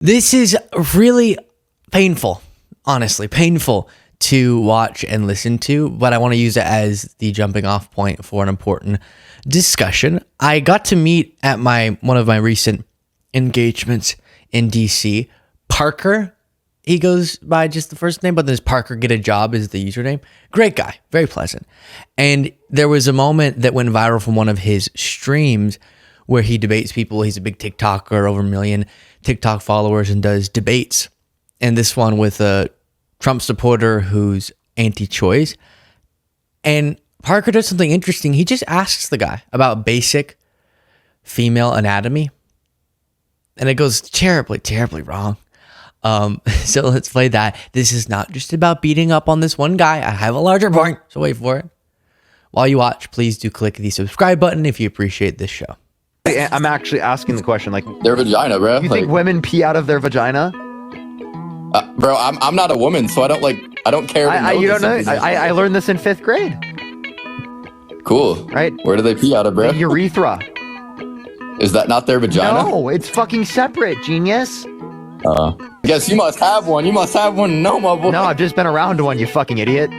This is really painful, honestly, painful to watch and listen to, but I want to use it as the jumping off point for an important discussion. I got to meet at one of my recent engagements in DC, Parker. He goes by just the first name, but there's Parker Get a Job is the username. Great guy, very pleasant. And there was a moment that went viral from one of his streams where he debates people. He's a big TikToker, over 1 million TikTok followers, and does debates. And this one with a Trump supporter who's anti-choice. And Parker does something interesting. He just asks the guy about basic female anatomy. And it goes terribly, terribly wrong. So let's play that. This is not just about beating up on this one guy. I have a larger point, so wait for it. While you watch, please do click the subscribe button if you appreciate this show. I'm actually asking the question, like, their vagina, bro. You think women pee out of their vagina? Bro, I'm not a woman, so I don't care. You don't know? I learned this in 5th grade. Cool. Right? Where do they pee out of, bro? The urethra. Is that not their vagina? No, it's fucking separate, genius. I guess you must have one. You must have one. No, my boy. No, I've just been around one, you fucking idiot.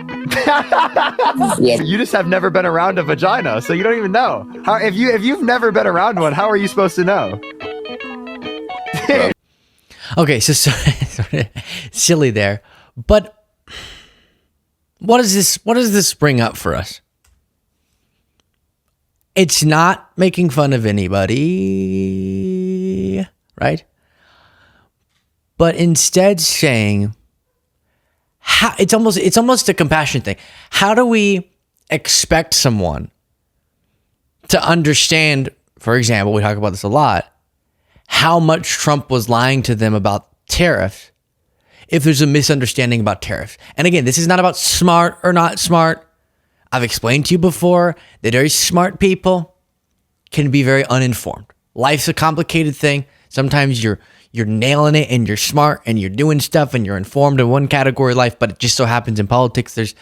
Yeah. You just have never been around a vagina, so you don't even know. How if you've never been around one, how are you supposed to know? Okay, so silly there, but what does this bring up for us? It's not making fun of anybody, right? But instead saying, how it's almost a compassion thing. How do we expect someone to understand, for example, we talk about this a lot, how much Trump was lying to them about tariffs if there's a misunderstanding about tariffs? And again, this is not about smart or not smart. I've explained to you before that very smart people can be very uninformed. Life's a complicated thing. Sometimes you're nailing it and you're smart and you're doing stuff and you're informed in one category of life, but it just so happens in politics there's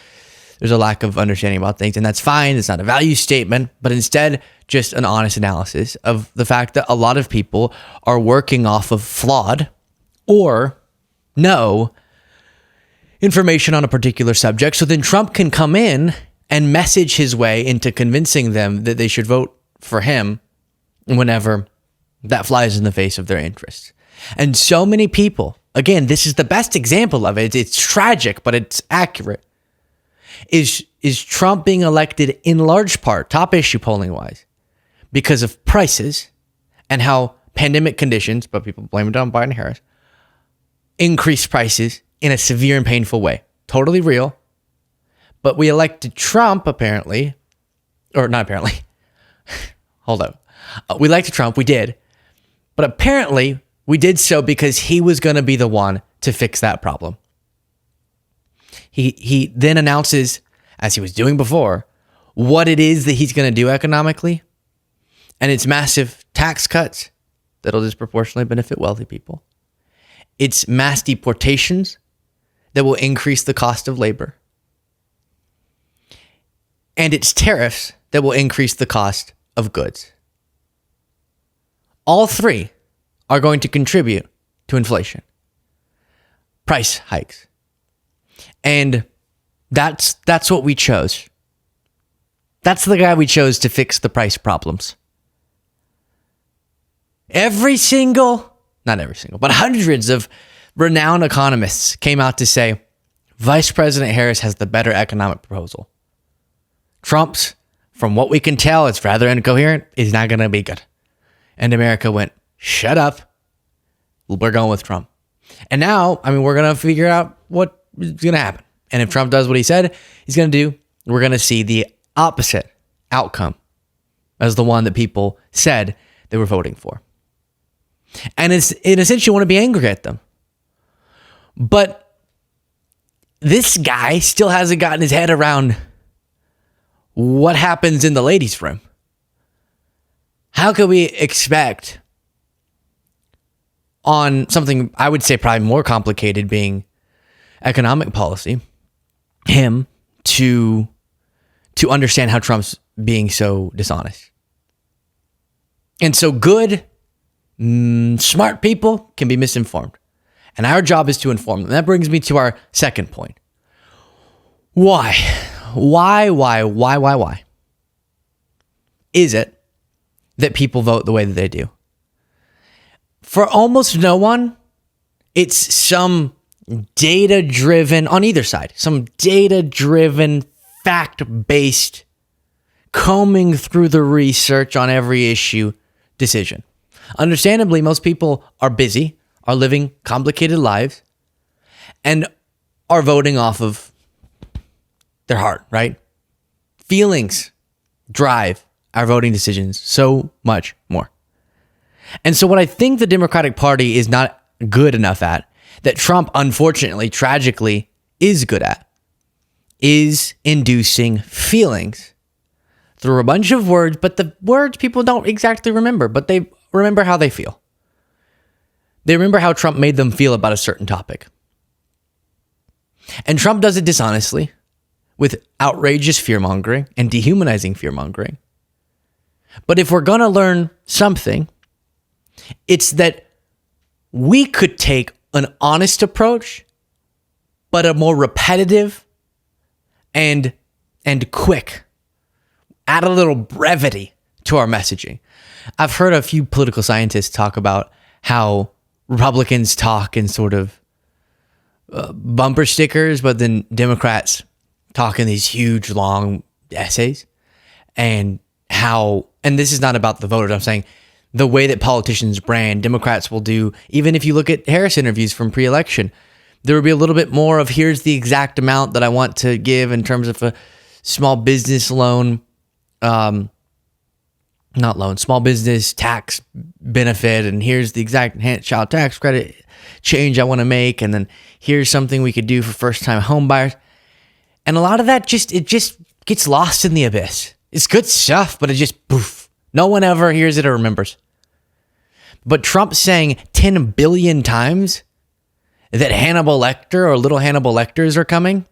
a lack of understanding about things, and that's fine. It's not a value statement, but instead just an honest analysis of the fact that a lot of people are working off of flawed or no information on a particular subject. So then Trump can come in and message his way into convincing them that they should vote for him whenever that flies in the face of their interests. And so many people, again, this is the best example of it. It's tragic, but it's accurate. Is Trump being elected in large part, top issue polling wise, because of prices and how pandemic conditions, but people blame it on Biden and Harris, increased prices in a severe and painful way. Totally real. But we elected Trump apparently, or not apparently. Hold up. We elected Trump, we did. But apparently we did so because he was going to be the one to fix that problem. He then announces, as he was doing before, what it is that he's going to do economically. And it's massive tax cuts that'll disproportionately benefit wealthy people. It's mass deportations that will increase the cost of labor. And it's tariffs that will increase the cost of goods. All three are going to contribute to inflation, price hikes. And that's what we chose. That's the guy we chose to fix the price problems. Not every single, but hundreds of renowned economists came out to say, Vice President Harris has the better economic proposal. Trump's, from what we can tell, it's rather incoherent, is not going to be good. And America went, shut up. We're going with Trump. And now, we're going to figure out what's going to happen. And if Trump does what he said he's going to do, we're going to see the opposite outcome as the one that people said they were voting for. And in a sense, you want to be angry at them. But this guy still hasn't gotten his head around what happens in the ladies' room. How could we expect on something I would say probably more complicated being economic policy, him to understand how Trump's being so dishonest? And so good Smart people can be misinformed. And our job is to inform them. That brings me to our second point. Why? Why is it that people vote the way that they do? For almost no one, it's some data-driven, on either side, some data-driven, fact-based, combing through the research on every issue decision. Understandably, most people are busy, are living complicated lives, and are voting off of their heart, right? Feelings drive our voting decisions so much more. And so what I think the Democratic Party is not good enough at, that Trump, unfortunately, tragically, is good at, is inducing feelings through a bunch of words, but the words people don't exactly remember, but they remember how they feel. They remember how Trump made them feel about a certain topic. And Trump does it dishonestly, with outrageous fear-mongering and dehumanizing fear-mongering. But if we're going to learn something, it's that we could take an honest approach, but a more repetitive and quick, add a little brevity to our messaging. I've heard a few political scientists talk about how Republicans talk in sort of bumper stickers, but then Democrats talk in these huge, long essays. And this is not about the voters, I'm saying the way that politicians brand, Democrats will do, even if you look at Harris interviews from pre-election, there will be a little bit more of here's the exact amount that I want to give in terms of a small business loan, small business tax benefit, and here's the exact enhanced child tax credit change I want to make, and then here's something we could do for first-time home buyers. And a lot of that just gets lost in the abyss. It's good stuff, but it just poof. No one ever hears it or remembers. But Trump saying 10 billion times that Hannibal Lecter or little Hannibal Lecters are coming,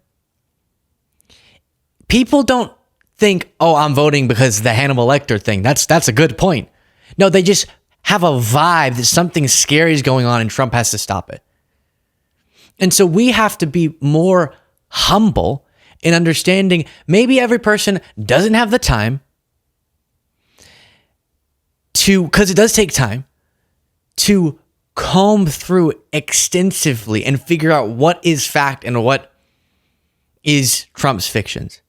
people don't think, oh, I'm voting because the Hannibal Lecter thing. That's a good point. No, they just have a vibe that something scary is going on and Trump has to stop it. And so we have to be more humble in understanding maybe every person doesn't have the time because it does take time to comb through extensively and figure out what is fact and what is Trump's fictions.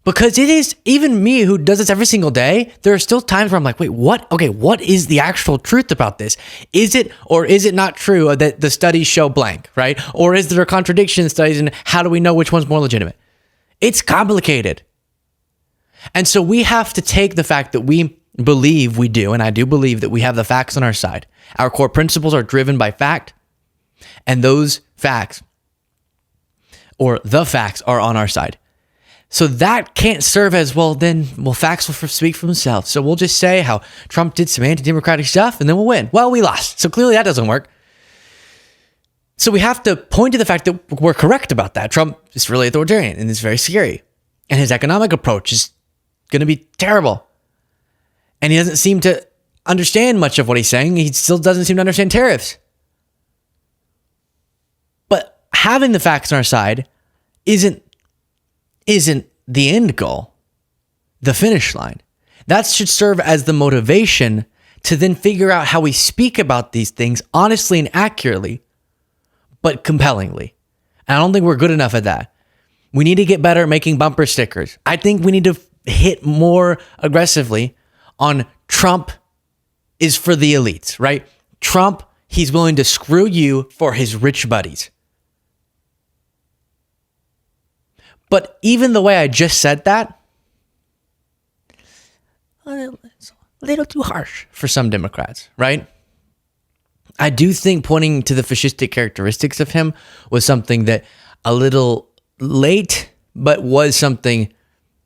Because it is, even me who does this every single day, there are still times where I'm like, wait, what? Okay, what is the actual truth about this? Is it or is it not true that the studies show blank, right? Or is there a contradiction in studies, and how do we know which one's more legitimate? It's complicated. And so we have to take the fact that we believe we do, and I do believe that we have the facts on our side. Our core principles are driven by fact, and those facts, or the facts, are on our side. So that can't serve as, facts will speak for themselves. So we'll just say how Trump did some anti-democratic stuff and then we'll win. Well, we lost. So clearly that doesn't work. So we have to point to the fact that we're correct about that. Trump is really authoritarian and it's very scary. And his economic approach is going to be terrible. And he doesn't seem to understand much of what he's saying. He still doesn't seem to understand tariffs. But having the facts on our side isn't the end goal, the finish line. That should serve as the motivation to then figure out how we speak about these things honestly and accurately, but compellingly. And I don't think we're good enough at that. We need to get better at making bumper stickers. I think we need to hit more aggressively on Trump is for the elites, right? Trump, he's willing to screw you for his rich buddies. But even the way I just said that, it's a little too harsh for some Democrats, right? I do think pointing to the fascistic characteristics of him was something that a little late, but was something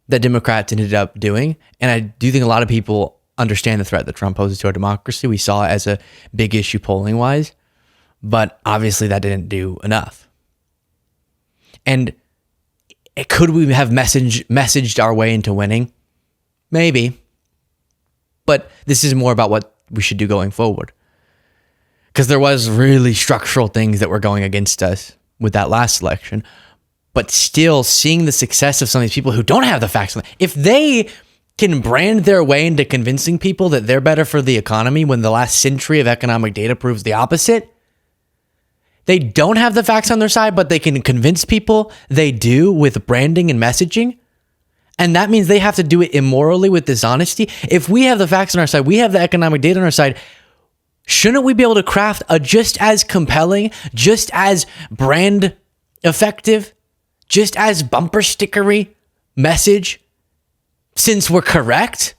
that Democrats ended up doing. And I do think a lot of people understand the threat that Trump poses to our democracy. We saw it as a big issue polling-wise, but obviously that didn't do enough. And could we have messaged our way into winning? Maybe. But this is more about what we should do going forward. Because there was really structural things that were going against us with that last election. But still seeing the success of some of these people who don't have the facts. If they can brand their way into convincing people that they're better for the economy when the last century of economic data proves the opposite, they don't have the facts on their side, but they can convince people they do with branding and messaging. And that means they have to do it immorally with dishonesty. If we have the facts on our side, we have the economic data on our side, shouldn't we be able to craft a just as compelling, just as brand effective, just as bumper stickery message since we're correct?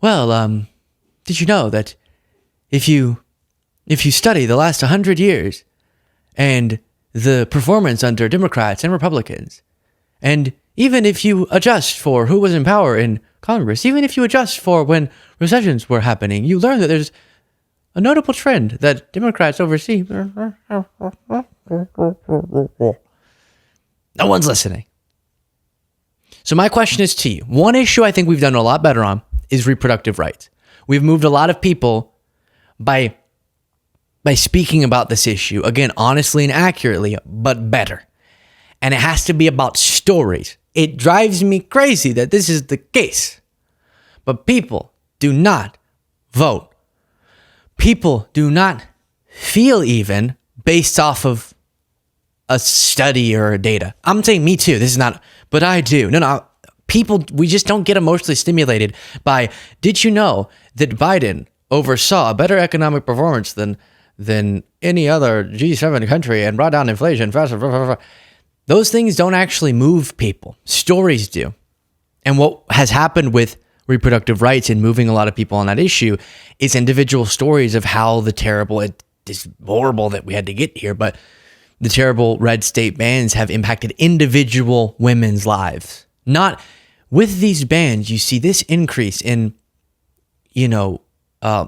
Well, did you know that if you study the last 100 years and the performance under Democrats and Republicans, and even if you adjust for who was in power in Congress, even if you adjust for when recessions were happening, you learn that there's a notable trend that Democrats oversee. No one's listening. So my question is to you. One issue I think we've done a lot better on is reproductive rights. We've moved a lot of people by speaking about this issue, again, honestly and accurately, but better. And it has to be about stories. It drives me crazy that this is the case. But people do not vote. People do not feel even based off of a study or data. I'm saying me too. This is not, but I do. No. People, we just don't get emotionally stimulated by, did you know that Biden oversaw a better economic performance than any other G7 country and brought down inflation faster? Those things don't actually move people. Stories do. And what has happened with reproductive rights and moving a lot of people on that issue is individual stories of how the terrible, it is horrible that we had to get here, but the terrible red state bans have impacted individual women's lives. Not with these bans, you see this increase in,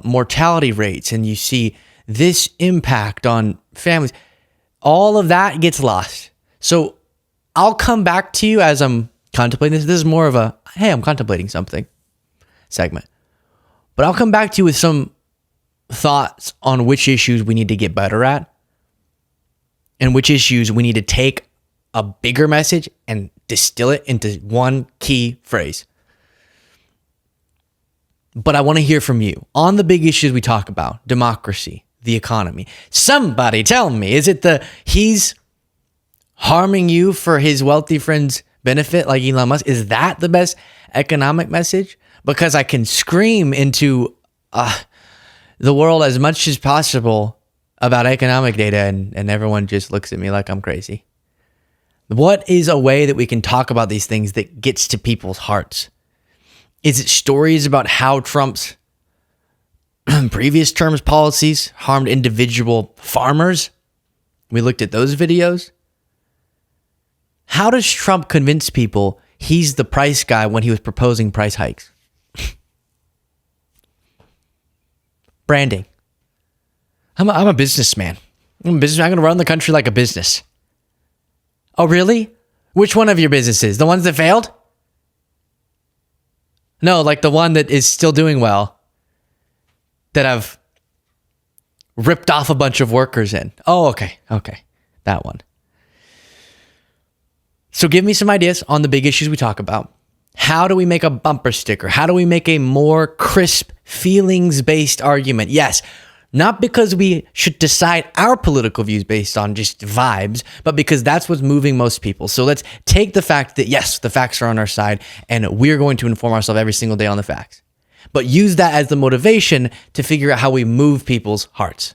mortality rates, and you see this impact on families. All of that gets lost. So I'll come back to you as I'm contemplating this. This is more of a, hey, I'm contemplating something segment. But I'll come back to you with some thoughts on which issues we need to get better at and which issues we need to take a bigger message and distill it into one key phrase. But I want to hear from you on the big issues we talk about: democracy, the economy. Somebody tell me, is it he's harming you for his wealthy friend's benefit like Elon Musk? Is that the best economic message? Because I can scream into the world as much as possible about economic data and everyone just looks at me like I'm crazy. What is a way that we can talk about these things that gets to people's hearts? Is it stories about how Trump's previous term's policies harmed individual farmers? We looked at those videos. How does Trump convince people he's the price guy when he was proposing price hikes? Branding. I'm a businessman. I'm going to run the country like a business. Oh, really? Which one of your businesses? The ones that failed? No, like the one that is still doing well, that I've ripped off a bunch of workers in. Oh, okay. That one. So give me some ideas on the big issues we talk about. How do we make a bumper sticker? How do we make a more crisp, feelings-based argument? Yes, not because we should decide our political views based on just vibes, but because that's what's moving most people. So let's take the fact that, yes, the facts are on our side, and we're going to inform ourselves every single day on the facts. But use that as the motivation to figure out how we move people's hearts.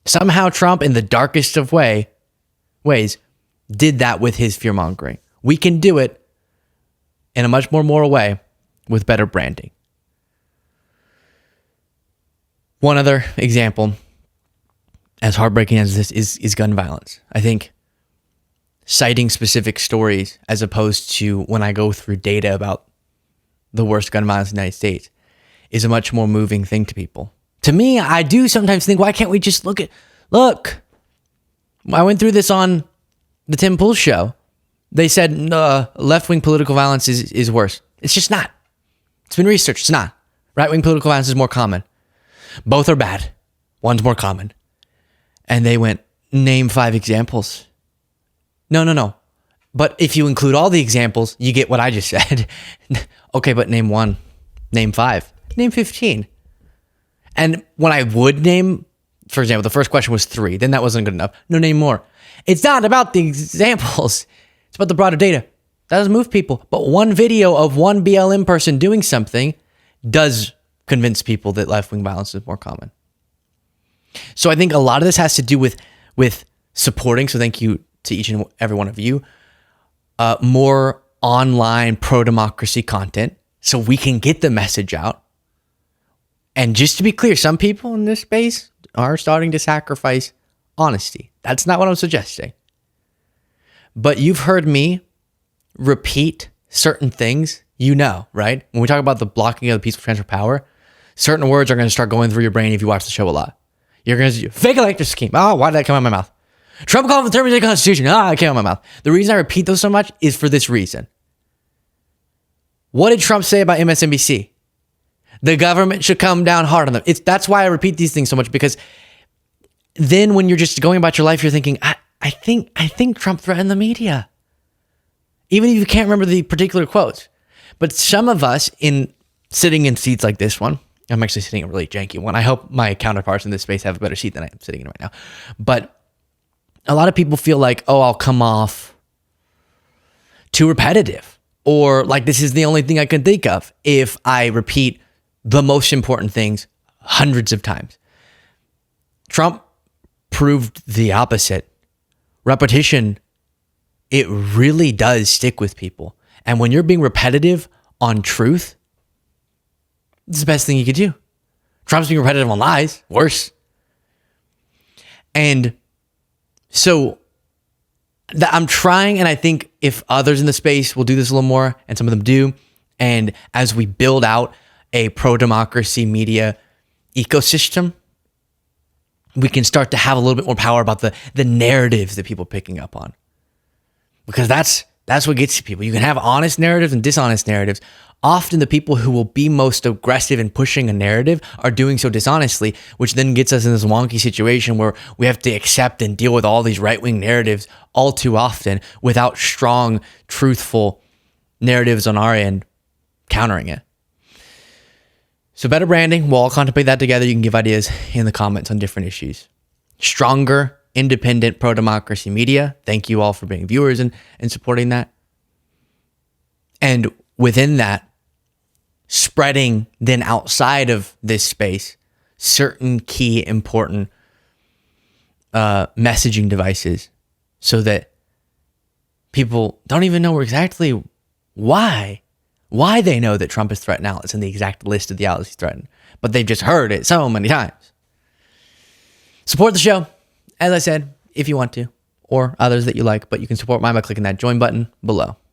Somehow Trump, in the darkest of ways, did that with his fear-mongering. We can do it in a much more moral way with better branding. One other example, as heartbreaking as this is gun violence. I think citing specific stories as opposed to when I go through data about the worst gun violence in the United States is a much more moving thing to people. To me, I do sometimes think, why can't we just look? I went through this on the Tim Pool show. They said left-wing political violence is worse. It's just not. It's been researched. It's not. Right-wing political violence is more common. Both are bad. One's more common. And they went, name 5 examples. No. But if you include all the examples, you get what I just said. Okay, but name 1. Name 5. Name 15. And when I would name, for example, the first question was 3. Then that wasn't good enough. No, name more. It's not about the examples. It's about the broader data. That doesn't move people. But one video of one BLM person doing something does convince people that left-wing violence is more common. So I think a lot of this has to do with supporting, so thank you to each and every one of you, more online pro-democracy content so we can get the message out. And just to be clear, some people in this space are starting to sacrifice honesty. That's not what I'm suggesting. But you've heard me repeat certain things, right? When we talk about the blocking of the peaceful transfer of power, certain words are going to start going through your brain if you watch the show a lot. You're going to fake electoral scheme. Oh, why did that come out of my mouth? Trump called for the terms of the Constitution. It came out of my mouth. The reason I repeat those so much is for this reason. What did Trump say about MSNBC? The government should come down hard on them. That's why I repeat these things so much, because then when you're just going about your life, you're thinking, I think Trump threatened the media. Even if you can't remember the particular quotes. But some of us sitting in seats like this one, I'm actually sitting in a really janky one. I hope my counterparts in this space have a better seat than I am sitting in right now. But a lot of people feel like, I'll come off too repetitive, or like this is the only thing I can think of if I repeat the most important things hundreds of times. Trump proved the opposite. Repetition, it really does stick with people. And when you're being repetitive on truth, it's the best thing you could do. Trump's being repetitive on lies, worse. And so I'm trying, and I think if others in the space will do this a little more, and some of them do, and as we build out a pro-democracy media ecosystem, we can start to have a little bit more power about the narratives that people are picking up on. Because that's what gets to people. You can have honest narratives and dishonest narratives. Often the people who will be most aggressive in pushing a narrative are doing so dishonestly, which then gets us in this wonky situation where we have to accept and deal with all these right-wing narratives all too often without strong, truthful narratives on our end countering it. So better branding, we'll all contemplate that together. You can give ideas in the comments on different issues. Stronger, independent pro-democracy media. Thank you all for being viewers and supporting that. And within that, spreading then outside of this space certain key important messaging devices so that people don't even know exactly why they know that Trump has threatened outlets in the exact list of the outlets he's threatened, but they've just heard it so many times. Support the show, as I said, if you want to, or others that you like, but you can support mine by clicking that join button below.